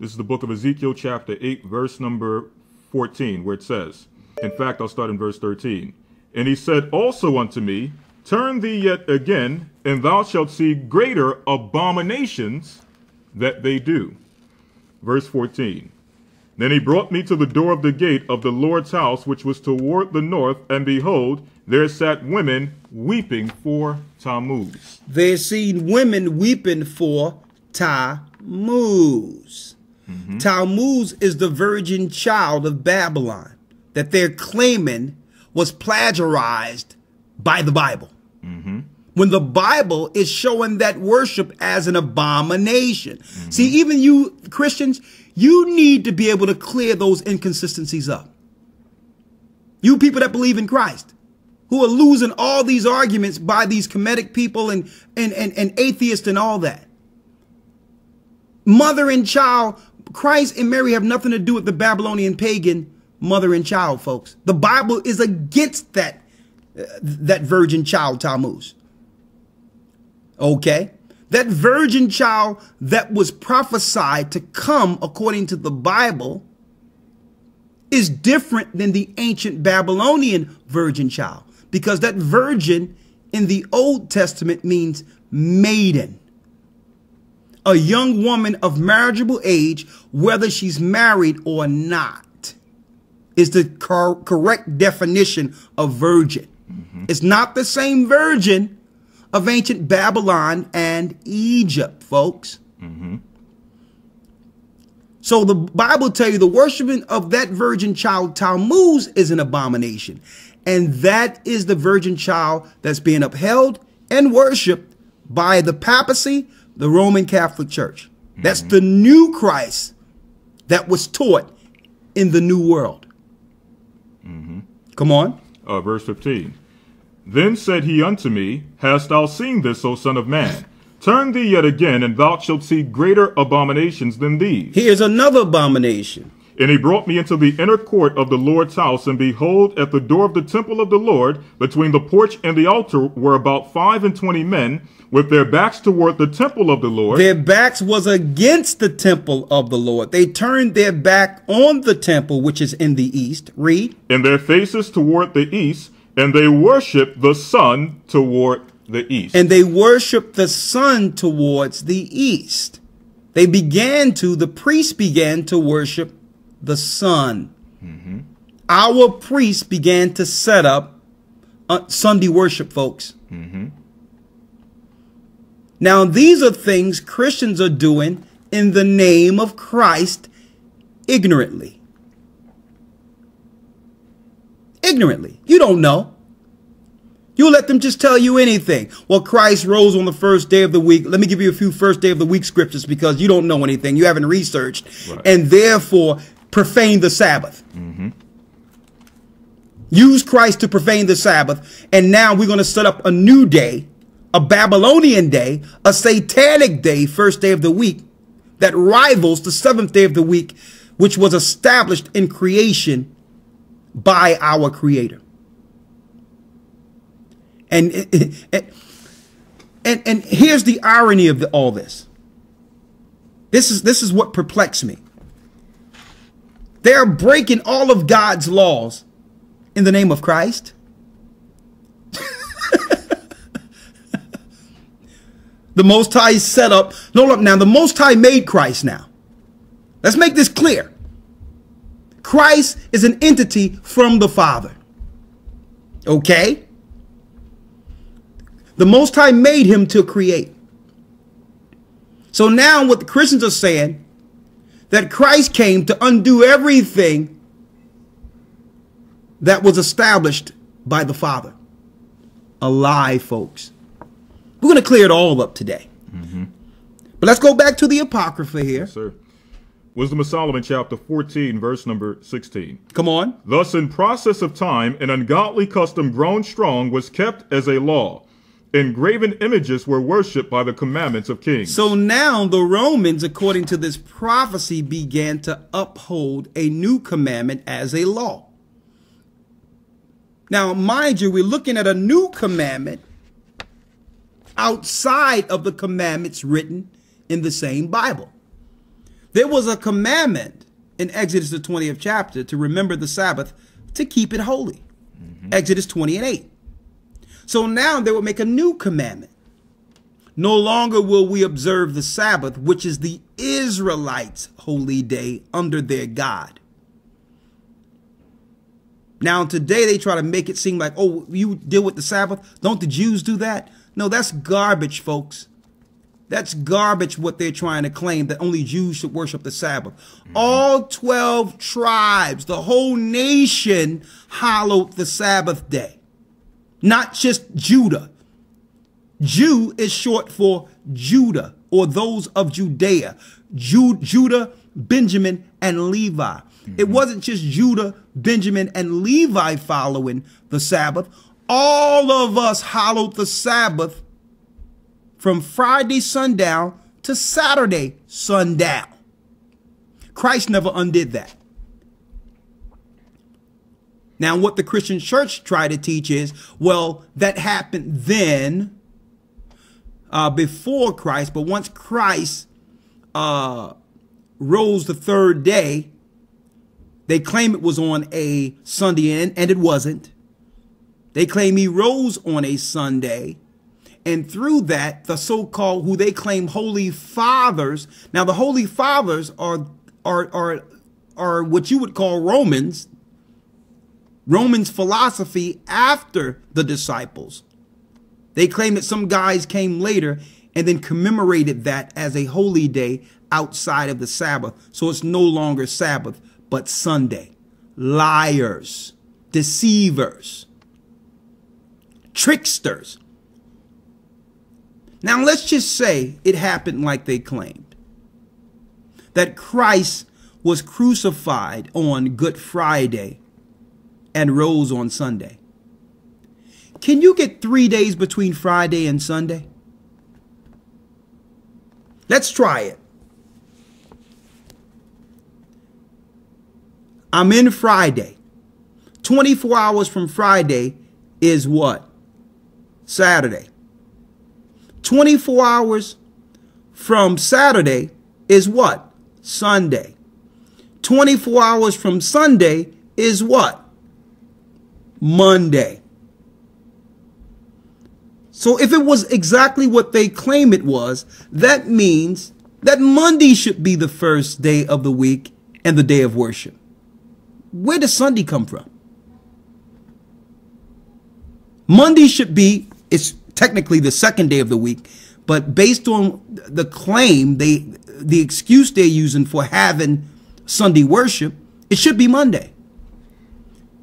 This is the book of Ezekiel, chapter 8, verse number 14, where it says, in fact, I'll start in verse 13. And he said also unto me, turn thee yet again, and thou shalt see greater abominations that they do. Verse 14. Then he brought me to the door of the gate of the Lord's house, which was toward the north, and behold, there sat women weeping for Tammuz. They seen women weeping for Tammuz. Tammuz is the virgin child of Babylon that they're claiming was plagiarized by the Bible. When the Bible is showing that worship as an abomination. See, even you Christians, you need to be able to clear those inconsistencies up. You people that believe in Christ, who are losing all these arguments by these Kemetic people and atheists and all that. Mother and child, Christ and Mary have nothing to do with the Babylonian pagan mother and child, folks. The Bible is against that, that virgin child Tammuz. Okay? That virgin child that was prophesied to come according to the Bible is different than the ancient Babylonian virgin child, because that virgin in the Old Testament means maiden. A young woman of marriageable age, whether she's married or not, is the correct definition of virgin. It's not the same virgin of ancient Babylon and Egypt, folks. So the Bible tells you the worshiping of that virgin child Tammuz is an abomination. And that is the virgin child that's being upheld and worshiped by the papacy, the Roman Catholic Church. That's the new Christ that was taught in the New World. Come on. Verse 15. Then said he unto me, hast thou seen this, O son of man? Turn thee yet again, and thou shalt see greater abominations than these. Here's another abomination. And he brought me into the inner court of the Lord's house, and behold, at the door of the temple of the Lord, between the porch and the altar, were about 25 men, with their backs toward the temple of the Lord. Their backs was against the temple of the Lord. They turned their back on the temple, which is in the east. Read. And their faces toward the east, and they worshiped the sun toward the east. And they worshiped the sun towards the east. The priests began to worship the sun. Our priests began to set up Sunday worship, folks. Now, these are things Christians are doing in the name of Christ ignorantly. Ignorantly. You don't know. You let them just tell you anything. Well, Christ rose on the first day of the week. Let me give you a few first day of the week scriptures, because you don't know anything. You haven't researched. Right. And therefore profane the Sabbath. Use Christ to profane the Sabbath. And now we're going to set up a new day, a Babylonian day, a satanic day, first day of the week, that rivals the seventh day of the week, which was established in creation by our Creator. And here's the irony of all this. This is what perplexed me. They're breaking all of God's laws in the name of Christ. The Most High set up. No, now the Most High made Christ now. Let's make this clear. Christ is an entity from the Father. Okay? The Most High made him to create. So now what the Christians are saying, that Christ came to undo everything that was established by the Father. A lie, folks. We're going to clear it all up today. But let's go back to the Apocrypha here. Yes, sir. Wisdom of Solomon, chapter 14, verse number 16. Come on. Thus, in process of time, an ungodly custom grown strong was kept as a law. Engraven images were worshipped by the commandments of kings. So now the Romans, according to this prophecy, began to uphold a new commandment as a law. Now, mind you, we're looking at a new commandment outside of the commandments written in the same Bible. There was a commandment in Exodus the 20th chapter to remember the Sabbath, to keep it holy. Exodus 20:8. So now they will make a new commandment. No longer will we observe the Sabbath, which is the Israelites' holy day under their God. Now today they try to make it seem like, oh, you deal with the Sabbath. Don't the Jews do that? No, that's garbage, folks. That's garbage what they're trying to claim, that only Jews should worship the Sabbath. All 12 tribes, the whole nation, hallowed the Sabbath day. Not just Judah. Jew is short for Judah, or those of Judea. Judah, Benjamin, and Levi. It wasn't just Judah, Benjamin, and Levi following the Sabbath. All of us hallowed the Sabbath from Friday sundown to Saturday sundown. Christ never undid that. Now, what the Christian church tried to teach is, well, that happened then, before Christ, but once Christ rose the third day, they claim it was on a Sunday, and it wasn't. They claim he rose on a Sunday. And through that, the so-called, who they claim holy fathers. Now, the holy fathers are what you would call Romans philosophy after the disciples. They claim that some guys came later and then commemorated that as a holy day outside of the Sabbath. So it's no longer Sabbath, but Sunday. Liars, deceivers, tricksters. Now, let's just say it happened like they claimed, that Christ was crucified on Good Friday and rose on Sunday. Can you get 3 days between Friday and Sunday? Let's try it. I'm in Friday. 24 hours from Friday is what? Saturday. 24 hours from Saturday is what? Sunday. 24 hours from Sunday is what? Monday. So if it was exactly what they claim it was, that means that Monday should be the first day of the week and the day of worship. Where does Sunday come from? Monday should be, it's technically the second day of the week, but based on the claim, the excuse they're using for having Sunday worship, it should be Monday.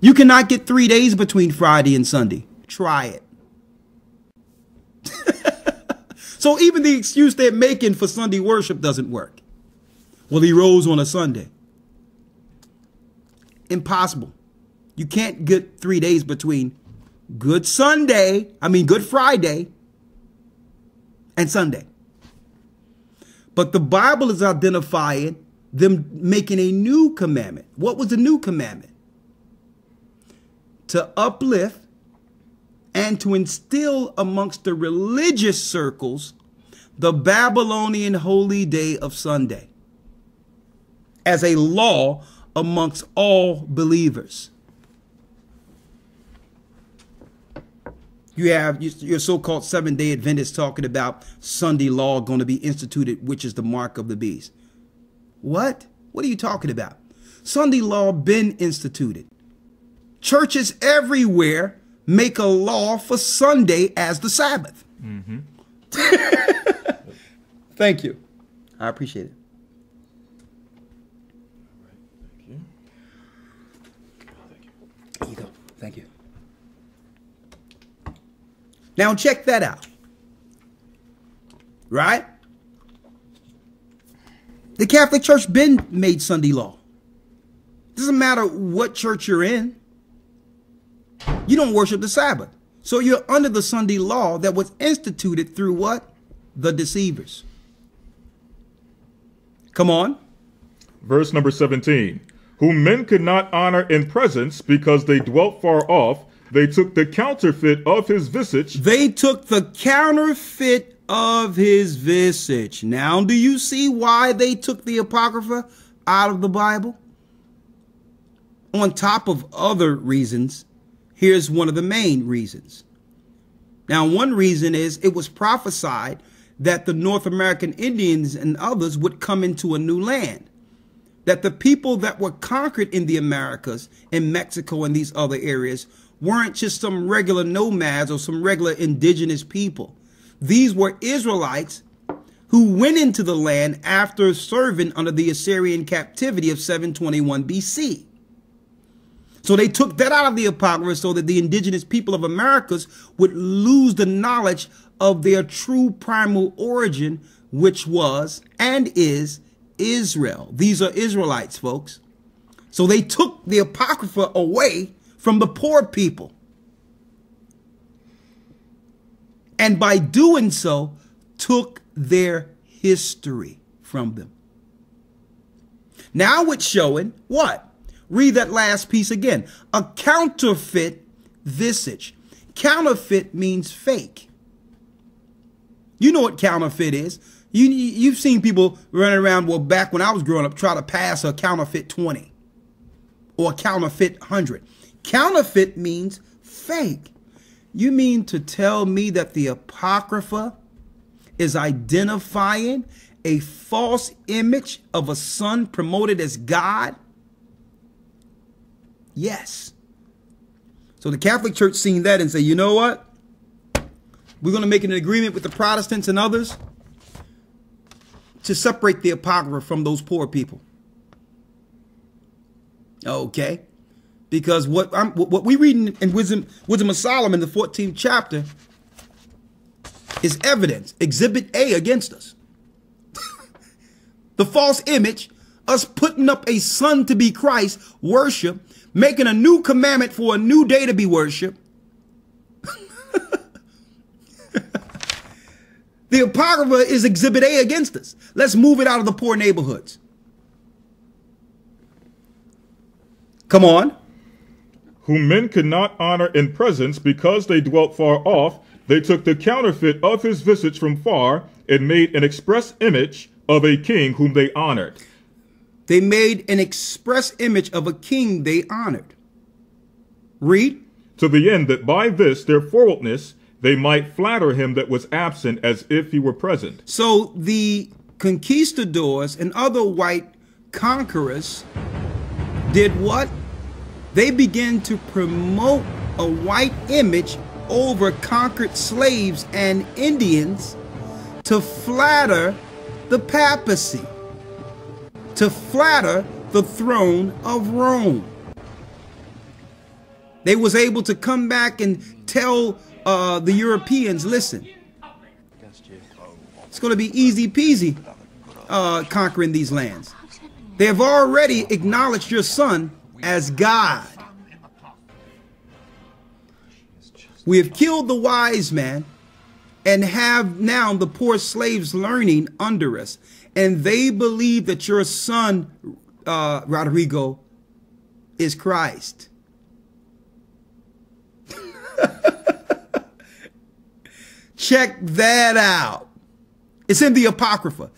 You cannot get 3 days between Friday and Sunday. Try it. So even the excuse they're making for Sunday worship doesn't work. Well, he rose on a Sunday. Impossible. You can't get 3 days between Good Friday and Sunday. But the Bible is identifying them making a new commandment. What was the new commandment? To uplift and to instill amongst the religious circles the Babylonian holy day of Sunday as a law amongst all believers. You have your so-called Seventh-day Adventists talking about Sunday law going to be instituted, which is the mark of the beast. What? What are you talking about? Sunday law been instituted. Churches everywhere make a law for Sunday as the Sabbath. Mm-hmm. Thank you. I appreciate it. Thank you. There you go. Thank you. Now check that out. Right? The Catholic Church been made Sunday law. Doesn't matter what church you're in. You don't worship the Sabbath. So you're under the Sunday law that was instituted through what? The deceivers. Come on. Verse number 17. Whom men could not honor in presence because they dwelt far off. They took the counterfeit of his visage. They took the counterfeit of his visage. Now, do you see why they took the Apocrypha out of the Bible? On top of other reasons, here's one of the main reasons. Now, one reason is it was prophesied that the North American Indians and others would come into a new land. That the people that were conquered in the Americas, in Mexico and these other areas, weren't just some regular nomads or some regular indigenous people. These were Israelites who went into the land after serving under the Assyrian captivity of 721 BC. So they took that out of the Apocrypha so that the indigenous people of Americas would lose the knowledge of their true primal origin, which was and is Israel. These are Israelites, folks. So they took the Apocrypha away from the poor people. And by doing so, took their history from them. Now it's showing what? Read that last piece again. A counterfeit visage. Counterfeit means fake. You know what counterfeit is. You've seen people running around, well, back when I was growing up, try to pass a counterfeit 20 or a counterfeit 100. Counterfeit means fake. You mean to tell me that the Apocrypha is identifying a false image of a son promoted as God? Yes. So the Catholic Church seen that and say, you know what? We're going to make an agreement with the Protestants and others to separate the Apocrypha from those poor people. Okay. Because what we read in Wisdom of Solomon, the 14th chapter, is evidence, exhibit A against us. The false image, us putting up a son to be Christ, worship, making a new commandment for a new day to be worshiped. The Apocrypha is exhibit A against us. Let's move it out of the poor neighborhoods. Come on. Whom men could not honor in presence because they dwelt far off, they took the counterfeit of his visage from far and made an express image of a king whom they honored. They made an express image of a king they honored. Read. To the end that by this their forwardness they might flatter him that was absent as if he were present. So the conquistadors and other white conquerors did what? They began to promote a white image over conquered slaves and Indians to flatter the papacy, to flatter the throne of Rome. They was able to come back and tell the Europeans, listen, it's going to be easy peasy conquering these lands. They have already acknowledged your son as God. We have killed the wise man and have now the poor slaves learning under us. And they believe that your son, Rodrigo, is Christ. Check that out. It's in the Apocrypha.